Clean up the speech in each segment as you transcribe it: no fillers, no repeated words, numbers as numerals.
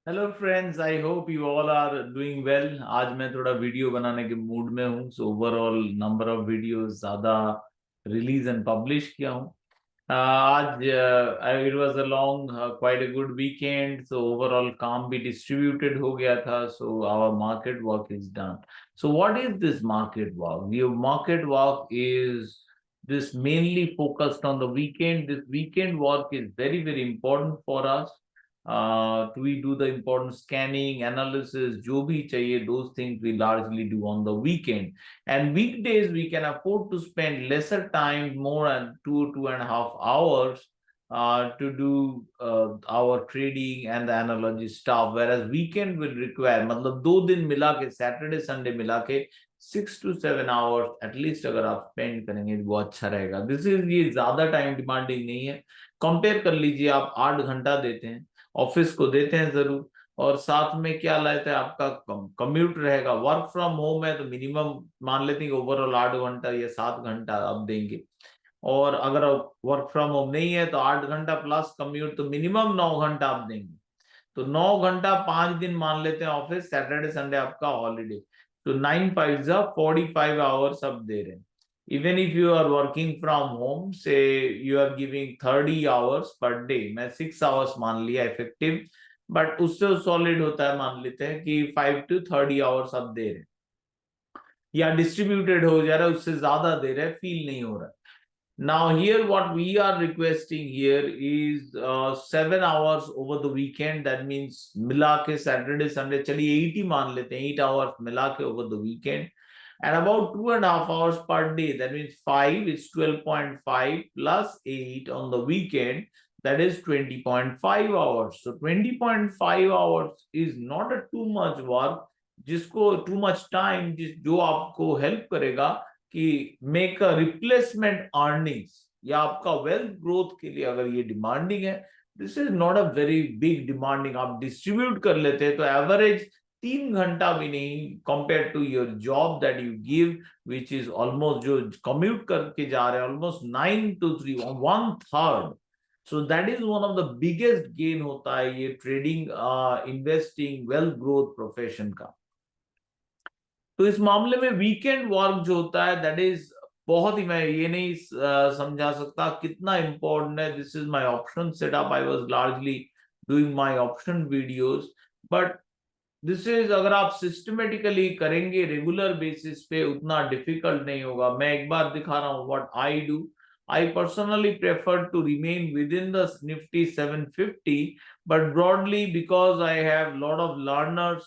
Hello friends, I hope you all are doing well. आज मैं थोड़ा वीडियो बनाने के मूड में हूँ, so overall number of videos ज्यादा रिलीज एंड पब्लिश किया हूँ। आज it was a long quite a good weekend, so overall काम भी डिस्ट्रीब्यूटेड हो गया था, so our market work is done. So what is this market work? Your market work is this mainly focused on the weekend. This weekend work is very, very important for us. We do the important scanning, analysis, जो भी चाहिए, those things we largely do on the weekend. And weekdays we can afford to spend lesser time, more than 2.5 hours to do our trading and the analogy stuff. Whereas weekend will require, मतलब 2 दिन मिला के, Saturday Sunday मिला के 6 to 7 hours at least अगर आप spend करेंगे वो अच्छा रहेगा। ये ज्यादा टाइम डिमांडिंग नहीं है। कंपेयर कर लीजिए, आप 8 घंटा देते हैं, ऑफिस को देते हैं जरूर, और साथ में क्या लेते हैं, आपका कम्यूट रहेगा। वर्क फ्रॉम होम है तो मिनिमम मान लेते हैं ओवरऑल 8 घंटा या 7 घंटा आप देंगे, और अगर वर्क फ्रॉम होम नहीं है तो 8 घंटा प्लस कम्यूट, तो मिनिमम 9 घंटा आप देंगे। तो 9 घंटा 5 दिन मान लेते हैं ऑफिस, सैटरडे संडे आपका हॉलीडे, तो 9 5 जा 45 आवर्स आप दे रहे हैं। Even if you are working from home, say you are giving 30 hours per day, मैं 6 आवर्स मान लिया इफेक्टिव, बट उससे सॉलिड होता है, मान लेते हैं कि 5 to 30 आवर्स आप दे रहे हैं, या डिस्ट्रीब्यूटेड हो जा रहा है, उससे ज्यादा दे रहे हैं, फील नहीं हो रहा है। Now here what we are requesting here is 7 hours over the weekend. That means मिला के Saturday Sunday चलिए 8 ही मान लेते हैं, 8 hours मिला के over the weekend, and about 2.5 hours per day. That means 5 is 12.5 plus 8 on the weekend. That is 20.5 hours. So 20.5 hours is not a too much work, जिसको too much time, जो आपको help करेगा कि make a replacement earnings, या आपका wealth growth के लिए अगर ये डिमांडिंग है, this is not a very big demanding. आप डिस्ट्रीब्यूट कर लेते हैं तो एवरेज 3 घंटा भी नहीं, compare to your job that you give, which is almost, जो कम्यूट करके जा रहे हैं, almost 9 to 3, 1/3। So that is one of the biggest gain होता है ये trading, investing, wealth growth profession का। तो इस मामले में वीकेंड वर्क जो होता है, दैट इज बहुत ही, मैं ये नहीं समझा सकता कितना इंपॉर्टेंट है। This is my option setup, I was largely doing my option videos, but this is, अगर आप सिस्टमेटिकली करेंगे रेगुलर बेसिस पे, उतना डिफिकल्ट नहीं होगा। मैं एक बार दिखा रहा हूँ what I do. I personally prefer to remain within the Nifty 750, but broadly, because I have a lot of learners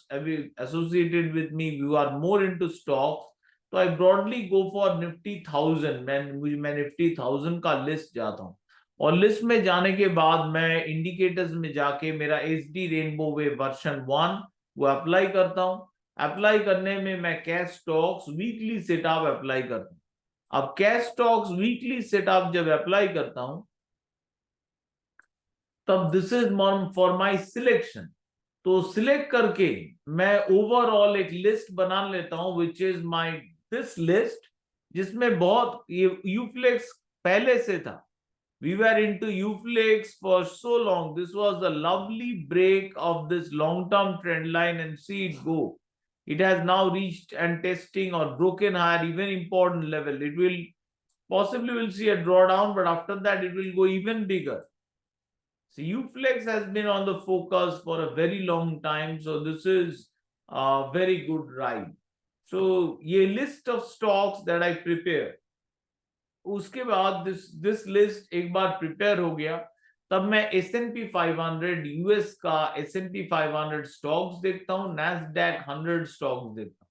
associated with me who are more into stocks, so I broadly go for Nifty 1000। मैं Nifty 1000 का list जाता हूँ, और list में जाने के बाद मैं इंडिकेटर्स में जाके मेरा HD रेनबो वे वर्जन 1 वो अप्लाई करता हूँ। अप्लाई करने में मैं cash stocks weekly setup apply करता हूँ। अब कैश स्टॉक्स वीकली सेटअप जब अप्लाई करता हूं, तब this is for my selection. तो सिलेक्ट करके मैं ओवरऑल एक लिस्ट बना लेता हूं, which is my this list, जिसमें बहुत ये यूफ्लेक्स पहले से था। We were into UFLEX for so long. This was a lovely break of this long-term trend line, and see it go. It has now reached and testing or broken higher, even important level. It will possibly will see a drawdown, but after that it will go even bigger. So UFLEX has been on the focus for a very long time. So this is a very good ride. So ये list of stocks that I prepare, उसके बाद this list एक बार prepare हो गया, तब मैं S&P 500 US का S&P 500 stocks देखता हूँ, नैस्डैक 100 स्टॉक्स देखता हूँ।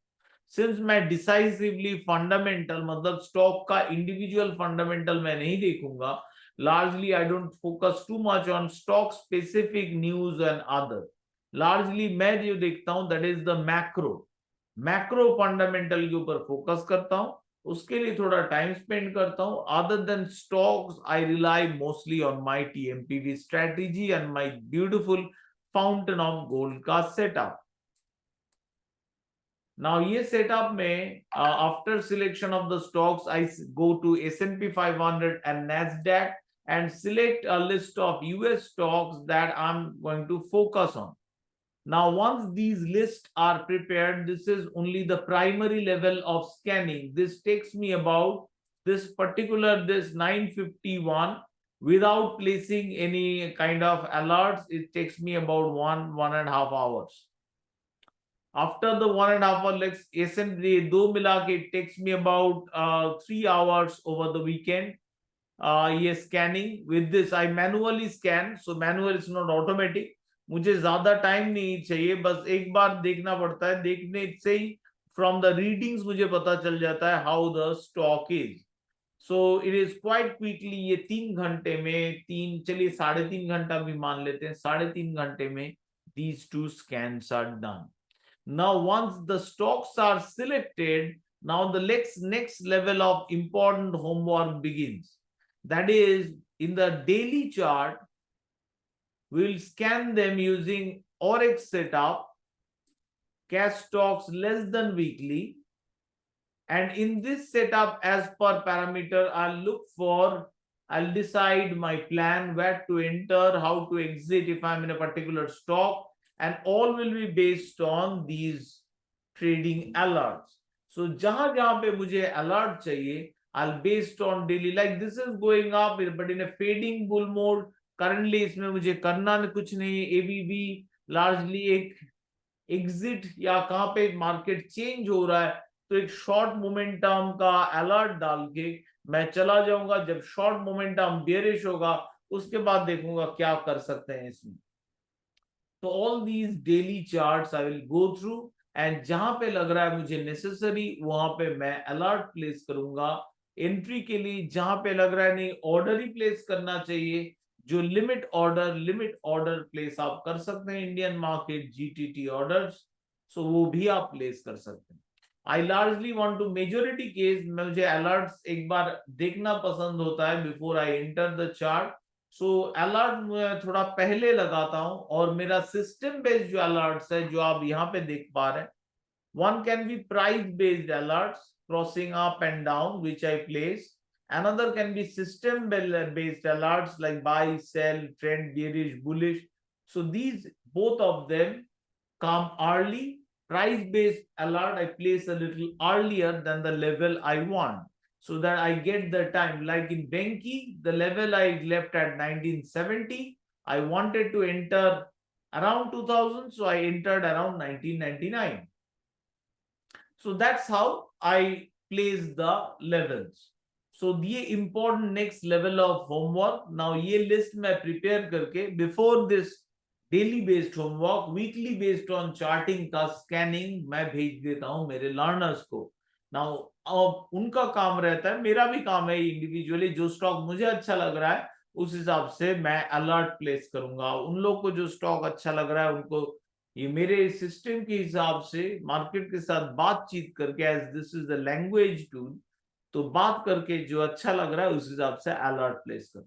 सिंस मैं डिसाइसिवली फंडामेंटल, मतलब स्टॉक का इंडिविजुअल फंडामेंटल मैं नहीं देखूंगा, largely I don't focus too much on stock specific news and other. Largely मैं जो देखता हूं that is the macro, macro fundamental के ऊपर फोकस करता हूं, उसके लिए थोड़ा टाइम स्पेंड करता हूं। Other than stocks I rely mostly on my TMPV strategy and my beautiful fountain of gold का सेटअप। Now ये setup में after selection of the stocks, I go to S&P 500 and Nasdaq and select a list of US stocks that I'm going to focus on. Now, once these lists are prepared, this is only the primary level of scanning. This takes me about this 951 without placing any kind of alerts. It takes me about 1.5 hours. After the 1.5 hours, let's SMD do mila ke, it takes me about 3 hours over the weekend. Yes, scanning. With this, I manually scan. So manual is not automatic. मुझे ज्यादा time नहीं चाहिए, बस एक बार देखना पड़ता है. देखने से ही फ्रॉम द रीडिंग्स मुझे पता चल जाता है how the stock is. So it is quite quickly. ये 3 घंटे में, चलिए 3.5 घंटा भी मान लेते हैं, 3.5 घंटे में these 2 scans are done. Now once the stocks are selected, now the next level of important homework begins. That is, in the daily chart, we'll scan them using Oryx setup, cash stocks less than weekly. And in this setup, as per parameter, I'll decide my plan, where to enter, how to exit if I'm in a particular stock, and all will be based on these trading alerts. So jahan pe mujhe alert chahiye, I'll based on daily, like this is going up, but in a fading bull mode. Currently इसमें मुझे करना कुछ नहीं. ABB largely एक exit या कहां पे market change हो रहा है, तो एक शॉर्ट मोमेंटम का अलर्ट डाल के मैं चला जाऊंगा. जब शॉर्ट मोमेंटम बेयरिश होगा, उसके बाद देखूंगा क्या कर सकते हैं इसमें. तो all these daily charts I will go through, and जहां पे लग रहा है मुझे नेसेसरी, वहां पे मैं अलर्ट प्लेस करूंगा. एंट्री के लिए जहां पे लग रहा है नहीं, ऑर्डर ही प्लेस करना चाहिए. जो लिमिट ऑर्डर प्लेस आप कर सकते हैं, Indian market GTT orders, so वो भी आप प्लेस कर सकते हैं. I largely want to majority case, मुझे अलर्ट्स एक बार देखना पसंद होता है before I enter the chart. So alert थोड़ा पहले लगाता हूं, और मेरा सिस्टम बेस्ड जो अलर्ट्स है, जो आप यहाँ पे देख पा रहे हैं, one can be price based alerts crossing up and down, which I place. Another can be system based alerts like buy, sell, trend, bearish, bullish. So these, both of them come early. Price based alert I place a little earlier than the level I want, so that I get the time. Like in Benki, the level I left at 1970, I wanted to enter around 2000, so I entered around 1999. So that's how I place the levels. So ये important next level of homework. Now ये list मैं prepare करके, before this daily based homework, weekly based on charting का scanning मैं भेज देता हूँ मेरे learners को. Now अब उनका काम रहता है, मेरा भी काम है individually, जो stock मुझे अच्छा लग रहा है उस हिसाब से मैं alert place करूंगा. उन लोग को जो stock अच्छा लग रहा है, उनको ये मेरे सिस्टम के हिसाब से मार्केट के साथ बातचीत करके, as this is the language tool, तो बात करके जो अच्छा लग रहा है उस हिसाब से अलर्ट प्लेस करूं.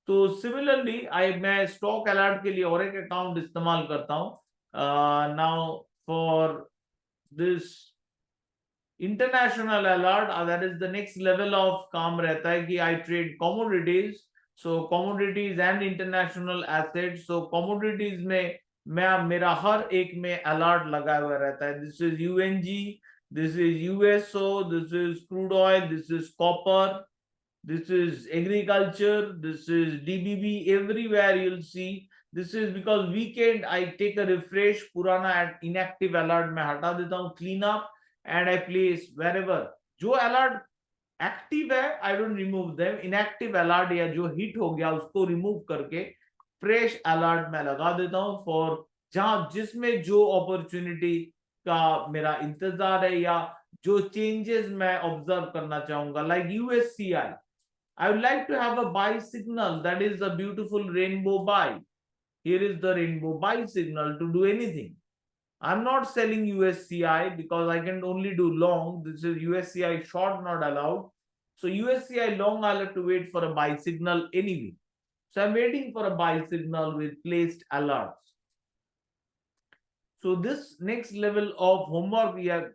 तो सिमिलरली मैं स्टॉक अलर्ट के लिए और एक अकाउंट इस्तेमाल करता हूं. Now for this international alert, that is the next level of काम रहता है कि I trade commodities. So commodities and international assets. So commodities में मेरा हर एक में अलर्ट लगा हुआ रहता है. This is यूएनजी, this is USO, this is crude oil, this is copper, this is agriculture, this is DBB. Everywhere you'll see this is, because weekend I take a refresh, purana inactive alert मैं हटा देता हूँ, clean up, and I place wherever जो alert active है I don't remove them. inactive alert या जो hit हो गया उसको remove करके fresh alert मैं लगा देता हूँ for जहां जिसमें जो opportunity का मेरा इंतजार है या जो changes मैं observe करना चाहूंगा. like USCI, I would like to have a buy signal. That is a beautiful rainbow buy. Here is the rainbow buy signal to do anything. I'm not selling USCI because I can only do long. This is USCI short, not allowed. So USCI long, I'll have to wait for a buy signal anyway. So I'm waiting for a buy signal with placed alerts. So this next level of homework, we have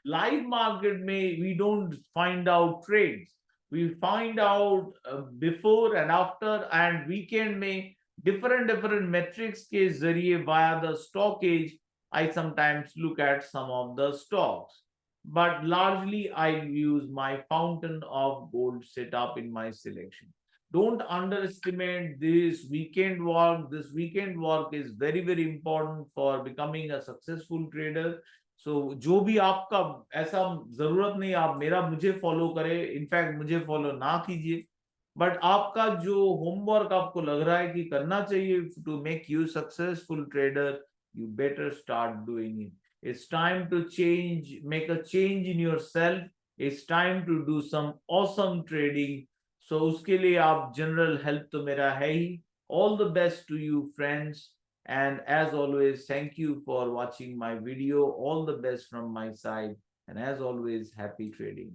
live market may we don't find out trades. We find out before and after, and weekend में different metrics के जरिए via the stock age, I sometimes look at some of the stocks, but largely I use my fountain of gold setup in my selection. Don't underestimate this weekend work. This weekend work is very important for becoming a successful trader. So जो भी आपका, ऐसा जरूरत नहीं आप मेरा मुझे follow करे, इनफैक्ट मुझे फॉलो ना कीजिए, बट आपका जो होमवर्क आपको लग रहा है कि करना चाहिए to make you successful trader, you better start doing it. It's time to change, make a change in yourself. It's time to do some awesome trading. So उसके लिए आप जनरल हेल्प तो मेरा है ही. All the best to you friends, and as always thank you for watching my video. All the best from my side, and as always happy trading.